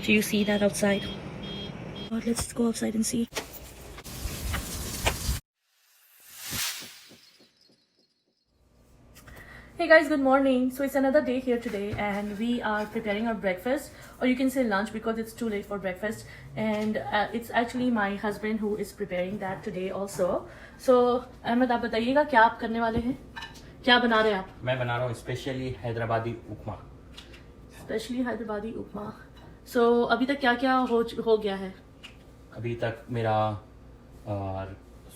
Do you see that outside? Oh, let's go outside and see. Hey guys, good morning. So it's another day here today and we are preparing our breakfast, or you can say lunch because it's too late for breakfast, and it's actually my husband who is preparing that today also. So Ahmed, आप बताइएगा क्या आप करने वाले हैं, क्या बना रहे हैं आप? मैं बना रहा हूँ स्पेशली हैदराबादी उपमा। स्पेशली हैदराबादी उपमा। So अभी तक क्या क्या हो गया है? अभी तक मेरा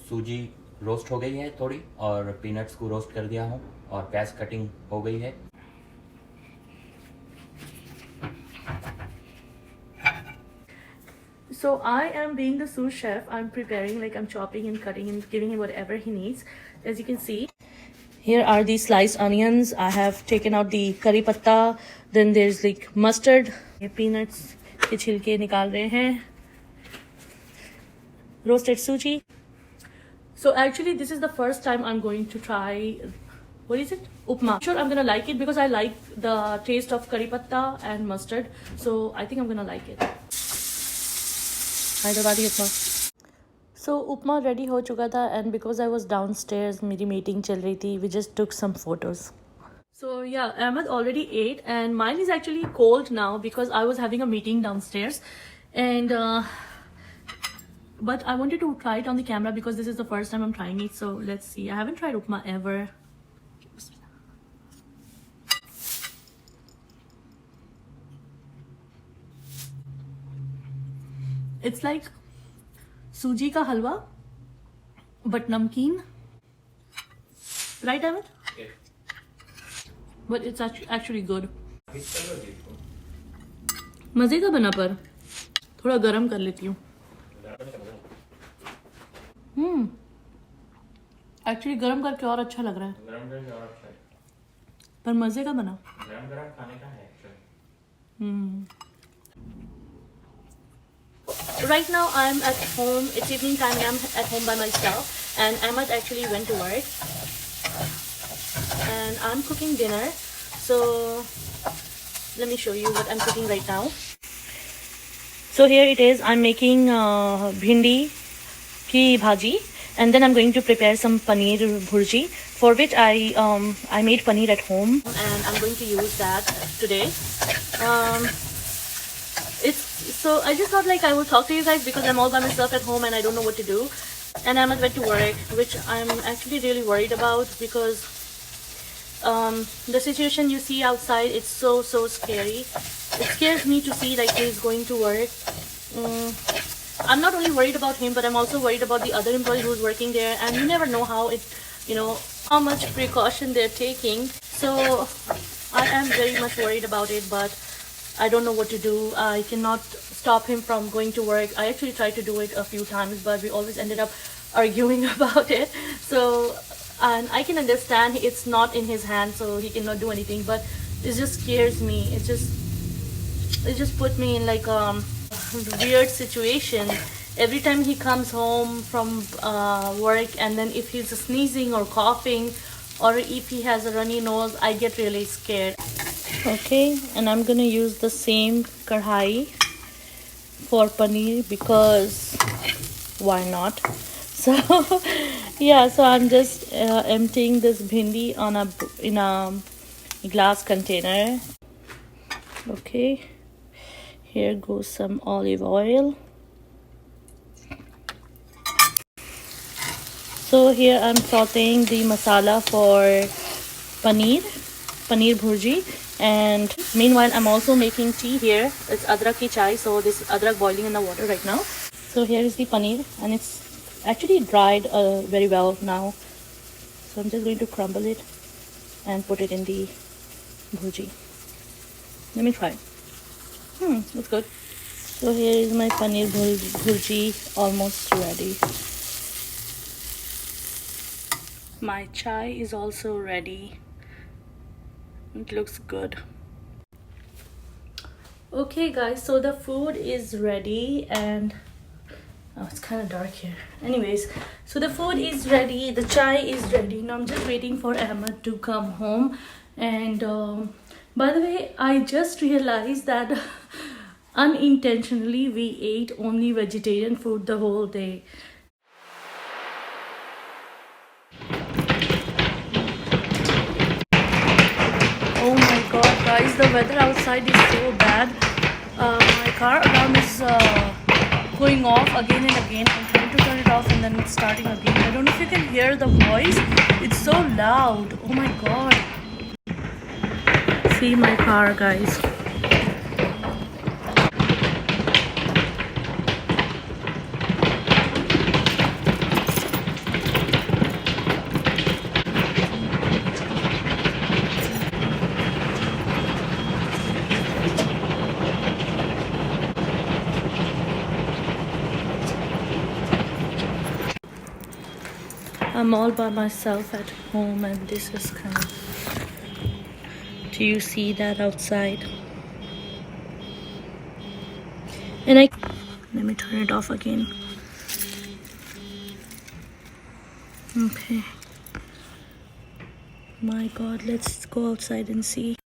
सूजी रोस्ट हो गई है थोड़ी, और पीनट्स को रोस्ट कर दिया हूँ, और प्याज कटिंग हो गई है। So I am being the sous chef. I'm preparing, like I'm chopping and cutting and giving him whatever he needs. As you can see, here are the sliced onions. I have taken out the curry patta. Then there's like mustard. ये peanuts के छिलके निकाल रहे हैं. Roasted suji. So actually this is the first time I'm going to try, what is it? Upma. I'm sure I'm gonna like it because I like the taste of curry patta and mustard. So I think I'm gonna like it. Hyderabadi upma. So upma ready हो चुका था and because I was downstairs, मेरी meeting चल रही थी, we just took some photos. So yeah, Ahmed already ate and mine is actually cold now because I was having a meeting downstairs, and but I wanted to try it on the camera because this is the first time I'm trying it. So let's see. I haven't tried upma ever. It's like सूजी का हलवा but namkeen, right Ahmed? Yeah. But it's actually good. मजे का बना, पर थोड़ा गरम कर लेती हूँ. एक्चुअली गरम करके और अच्छा लग रहा है. गरम करके और अच्छा है, पर मजे का बना. गरम गरम खाने का है actually. Right now I'm at home. It's evening time and I'm at home by myself, and Ahmed actually went to work and I'm cooking dinner. So let me show you what I'm cooking right now. So here it is. I'm making bhindi ki bhaji, and then I'm going to prepare some paneer bhurji, for which I made paneer at home and I'm going to use that today. So I just thought like I would talk to you guys because I'm all by myself at home and I don't know what to do. And Ahmed went to work, which I'm actually really worried about because the situation you see outside, it's so scary. It scares me to see like he's going to work. I'm not only worried about him, but I'm also worried about the other employees who's working there, and you never know how how much precaution they're taking. So I am very much worried about it, but I don't know what to do. I cannot stop him from going to work. I actually tried to do it a few times, but we always ended up arguing about it. So, and I can understand it's not in his hands, so he cannot do anything, but it just scares me. It just put me in like a weird situation. Every time he comes home from work, and then if he's sneezing or coughing, or if he has a runny nose, I get really scared. Okay, and I'm gonna use the same kadhai for paneer because why not? So yeah, so I'm just emptying this bhindi in a glass container. Okay, here goes some olive oil. So here I'm sauteing the masala for paneer bhurji, and meanwhile I'm also making tea here. It's adrak ki chai, so this adrak boiling in the water right now. So here is the paneer, and it's actually dried very well now. So I'm just going to crumble it and put it in the bhurji. Let me try. Looks good. So here is my paneer bhurji almost ready. My chai is also ready. It looks good. Okay guys, so the food is ready, and oh, it's kind of dark here. Anyways, so the food is ready, the chai is ready. Now I'm just waiting for Ahmed to come home. And by the way, I just realized that unintentionally we ate only vegetarian food the whole day. Oh my god, guys, the weather outside is so bad. My car alarm is going off again and again. I'm trying to turn it off and then it's starting again. I don't know if you can hear the voice. It's so loud. Oh my god. See my car, guys. I'm all by myself at home and this is kind of... Do you see that outside? And let me turn it off again. Okay. My god, let's go outside and see.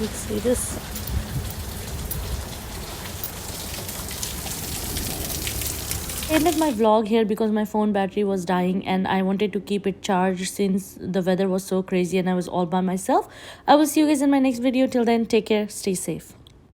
Let's see this. I ended my vlog here because my phone battery was dying and I wanted to keep it charged since the weather was so crazy and I was all by myself. I will see you guys in my next video. Till then, take care, stay safe.